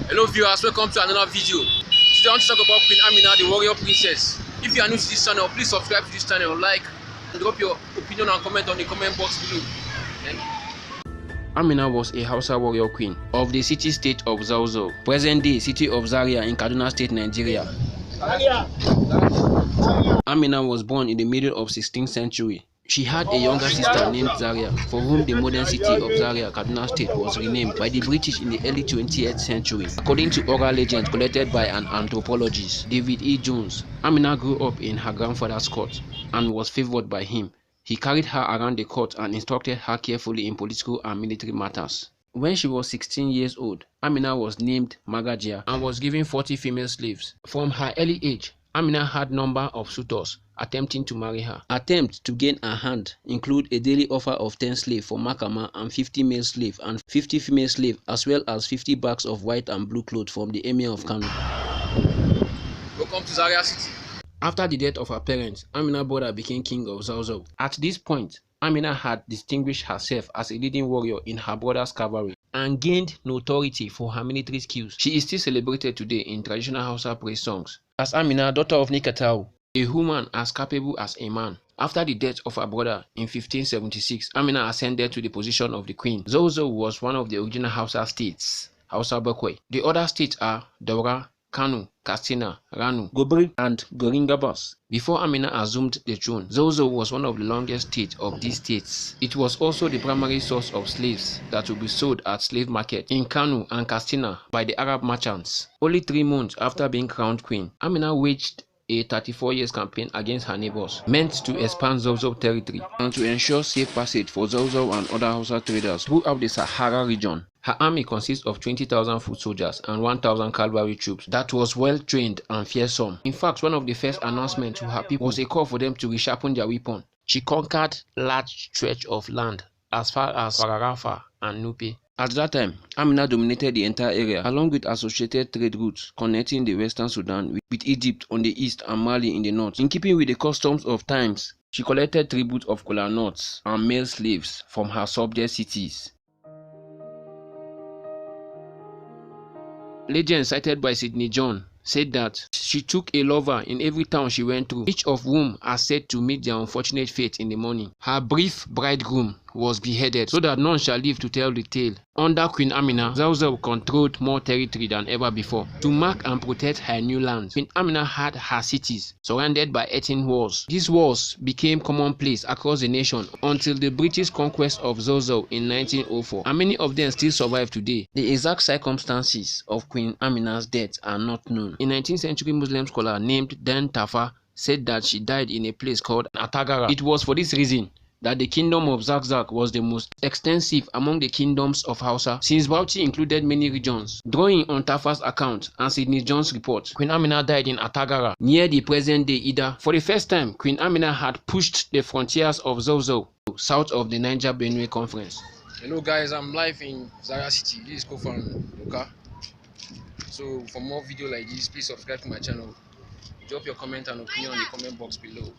Hello viewers, welcome to another video. Today I want to talk about Queen Amina, the warrior princess. If you are new to this channel, please subscribe to this channel, like, and drop your opinion and comment on the comment box below. Thank you. Amina was a Hausa warrior queen of the city-state of Zazzau, present-day city of Zaria in Kaduna State, Nigeria. Amina was born in the middle of 16th century. She had a younger sister named Zaria, for whom the modern city of Zaria, Kaduna State, was renamed by the British in the early 20th century. According to oral legends collected by an anthropologist, David E. Jones, Amina grew up in her grandfather's court and was favored by him. He carried her around the court and instructed her carefully in political and military matters. When she was 16 years old, Amina was named Magajia and was given 40 female slaves. From her early age, Amina had a number of suitors attempting to marry her. Attempts to gain her hand include a daily offer of 10 slaves for Makama and 50 male slaves and 50 female slaves, as well as 50 bags of white and blue clothes from the Emir of Kano. Welcome to Zaria City. After the death of her parents, Amina's brother became king of Zazzau. At this point, Amina had distinguished herself as a leading warrior in her brother's cavalry and gained notoriety for her military skills. She is still celebrated today in traditional Hausa praise songs as Amina, daughter of Nikatau, a woman as capable as a man. After the death of her brother in 1576, Amina ascended to the position of the queen. Zazzau was one of the original Hausa states, Hausa Bakwai. The other states are Daura, Kano, Katsina, Ranu, Gobri, and Goringabas. Before Amina assumed the throne, Zazzau was one of the longest states of these states. It was also the primary source of slaves that would be sold at slave market in Kano and Katsina by the Arab merchants. Only 3 months after being crowned queen, Amina waged a 34 years campaign against her neighbors, meant to expand Zazzau territory and to ensure safe passage for Zazzau and other Hausa traders throughout the Sahara region. Her army consists of 20,000 foot soldiers and 1,000 cavalry troops that was well trained and fearsome. In fact, one of the first announcements to her people was a call for them to resharpen their weapon. She conquered large stretch of land as far as Wararafa and Nupe. At that time, Amina dominated the entire area along with associated trade routes connecting the western Sudan with Egypt on the east and Mali in the north. In keeping with the customs of times, she collected tribute of kola nuts and male slaves from her subject cities. Legends cited by Sidney John said that she took a lover in every town she went through, each of whom are said to meet their unfortunate fate in the morning. Her brief bridegroom was beheaded so that none shall live to tell the tale. Under Queen Amina, Zazzau controlled more territory than ever before. To mark and protect her new lands, Queen Amina had her cities surrounded by earthen walls. These walls became commonplace across the nation until the British conquest of Zazzau in 1904, and many of them still survive today. The exact circumstances of Queen Amina's death are not known. A 19th century Muslim scholar named Dan Tafa said that she died in a place called Atagara. It was for this reason that the kingdom of Zazzau was the most extensive among the kingdoms of Hausa, since Bauchi included many regions. Drawing on Tafa's account and Sidney John's report, Queen Amina died in Atagara, near the present-day Ida. For the first time, Queen Amina had pushed the frontiers of Zazzau south of the Niger-Benue Conference. Hello guys, I'm live in Zaria City. This is Kofan Luka. So for more videos like this, please subscribe to my channel. Drop your comment and opinion in the comment box below.